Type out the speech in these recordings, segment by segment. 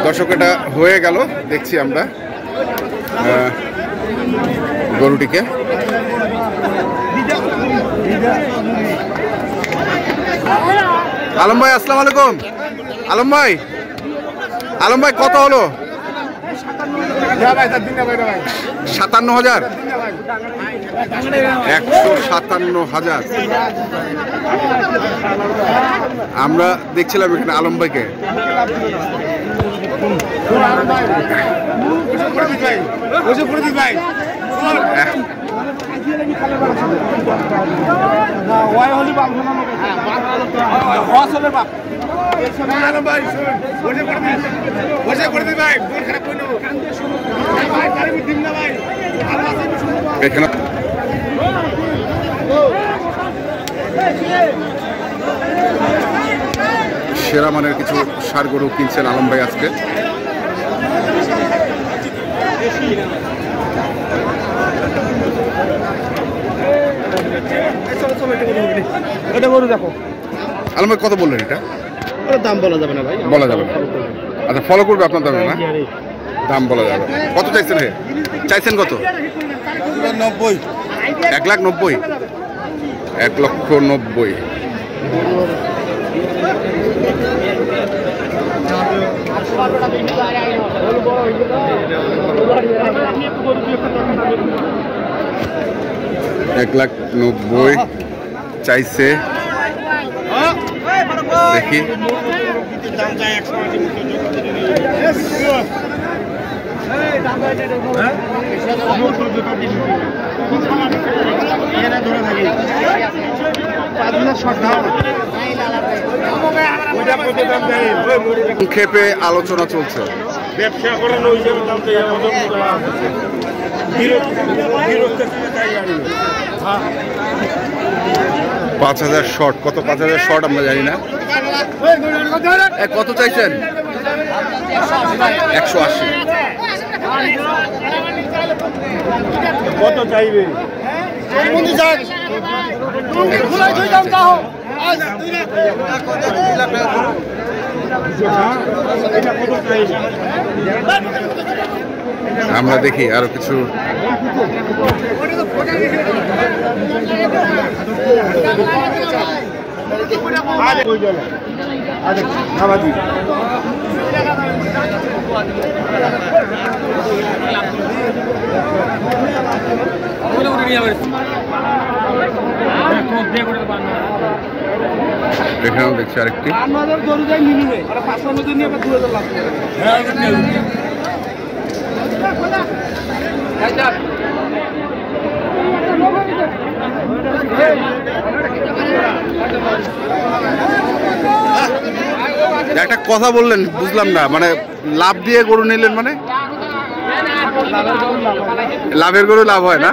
দর্শক এটা হয়ে গেল, দেখছি আমরা গরুটিকে। আলম ভাই আসসালামু আলাইকুম। আলম ভাই কত হলো? 57,000, 157,000। আমরা দেখছিলাম এখানে আলম ভাইকে। এখানে সেরা মানের কিছু ষাঁড় গরু কিনছেন আলম ভাই আজকে। আলম ভাই কত বললেন? এটা দাম বলা যাবে না ভাই, বলা যাবে না। আচ্ছা, ফলো করবে আপনার দামে না, দাম বলা যাবে। কত চাইছেন? চাইছেন কত? 90। 1,90,000, 1,90,000। $1,90,000 চাইছে। দেখি সংক্ষেপে আলোচনা চলছে। ব্যবসা করানো 5,000 শর্ট। কত 5,000 শর্ট আমরা জানি না। কত চাইছেন? 180। কত চাইবে? আমরা দেখি আরো কিছু। এখানেও দেখছি আরেকটি। একটা কথা বললেন, বুঝলাম না, মানে লাভ দিয়ে গরু নিলেন মানে? লাভের গরু লাভ হয় না?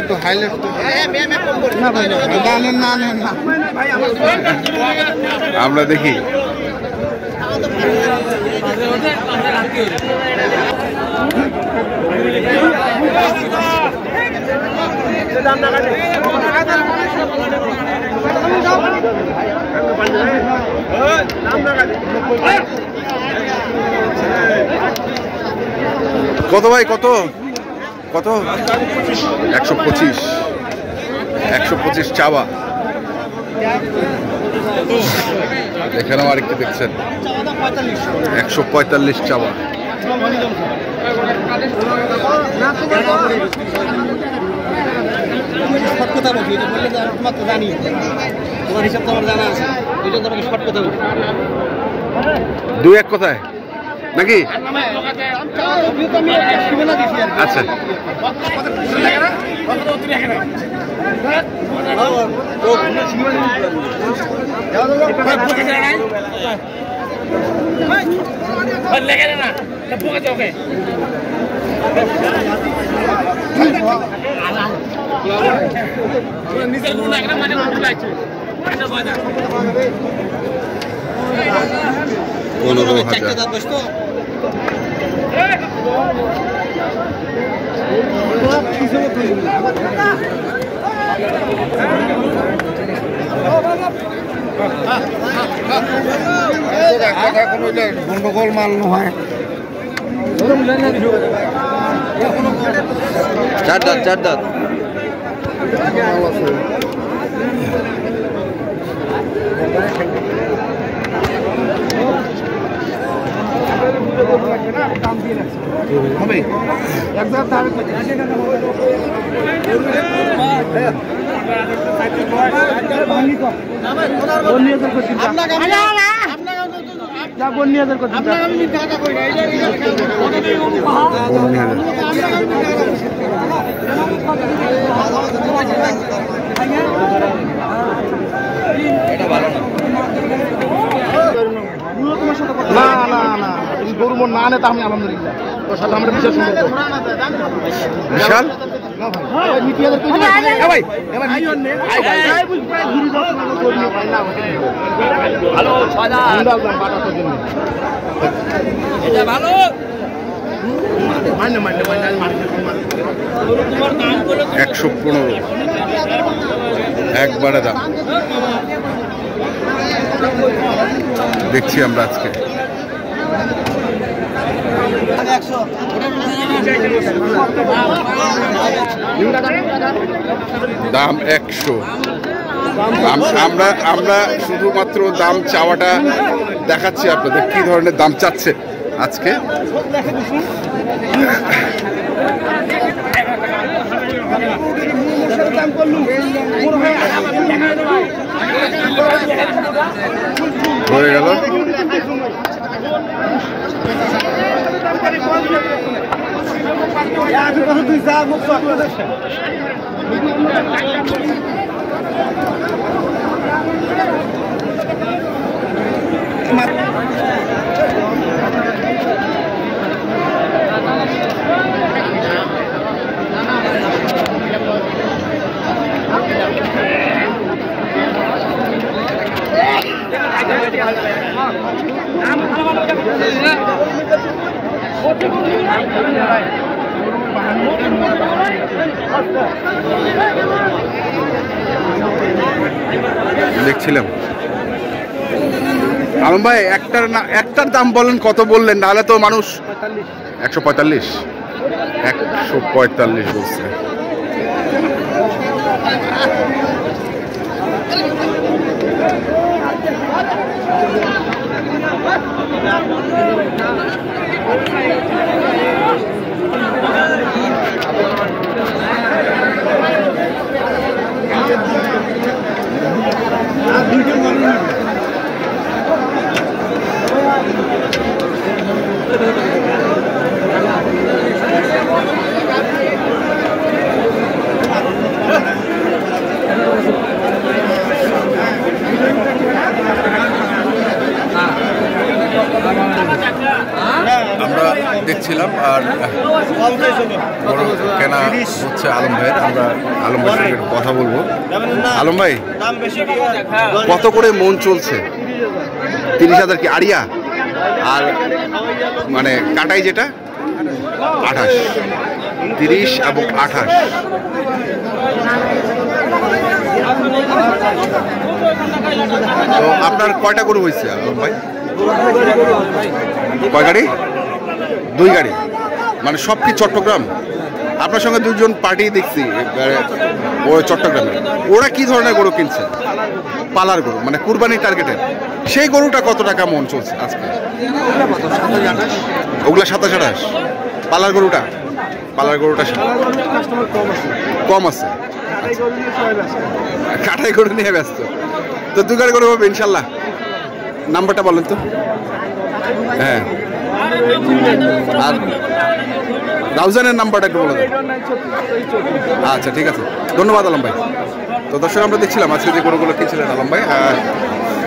একটু হাইলাইট আমরা দেখি। কত ভাই? কত কত? 125। 125 চাওয়া। এখানেও আরেকটি দেখছেন, 145 চাওয়া। দুই এক কথায় নাকি? আচ্ছা, গন্ডগোল মাল নয়। চার দাঁত না না না তুমি গরু মন না আনে তা আমি আলহামদুলিল্লাহ তোর সাথে আমরা বিশেষ বিশাল ভালো 115 একবারে দাম দেখছি আমরা আজকে। দাম 100। আমরা শুধুমাত্র দাম চাওয়াটা দেখাচ্ছি আপনাদের কি ধরনের দাম চাচ্ছে আজকে। হয়ে গেল দেখছিলাম। আলম ভাই একটার দাম বলেন, কত বললেন? নাহলে তো মানুষ 145 বলছে। আমরা দেখছিলাম আর বড় কেনা হচ্ছে আলম ভাইয়ের। আমরা আলম ভাইয়ের সঙ্গে একটু কথা বলবো। আলম ভাই, কত করে মন চলছে? 30,000 কি আড়িয়া? আর মানে কাটাই যেটা 28, 30 এবং 28। তো আপনার কয়টা গরু হয়েছে আলম ভাই? কয় গাড়ি? 2 গাড়ি। মানে সব কি চট্টগ্রাম? আপনার সঙ্গে 2জন পার্টি দেখছি ওই চট্টগ্রামে। ওরা কি ধরনের গরু কিনছে? পালার গরু, মানে কুরবানির টার্গেটের। সেই গরুটা কত টাকা মন চলছে আজকে? ওগুলা 27-28। পালার গরুটা কম আছে। কাটাই গরু নিয়ে ব্যস্ত। তো 2 গাড়ি গরু হবে ইনশাল্লাহ। নাম্বারটা বলেন তো। হ্যাঁ, আর রাউজানের নাম্বারটা একটু বলে দেন। আচ্ছা, ঠিক আছে, ধন্যবাদ আলম ভাই। তো দর্শক, আমরা দেখছিলাম আজকে যে গরুগুলো কিনছিলেন আলম ভাই,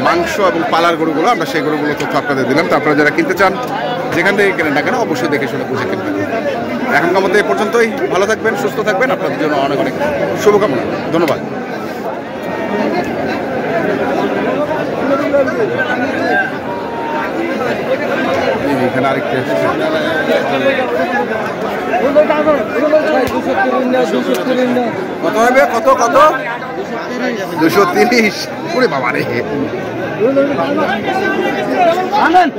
মাংস এবং পালার গরুগুলো, আমরা সেই গরুগুলো তথ্য আপনাদের দিলাম। তো আপনারা যারা কিনতে চান, যেখান থেকে কেনেন না কেন, অবশ্যই দেখে শুনে বুঝে কিনবেন। এখনকার মধ্যে এই পর্যন্তই। ভালো থাকবেন, সুস্থ থাকবেন। আপনাদের জন্য অনেক অনেক শুভকামনা। ধন্যবাদ। এখানে আরেকটা কত হবে? কত 230? ওরে বাবা রে। আনেন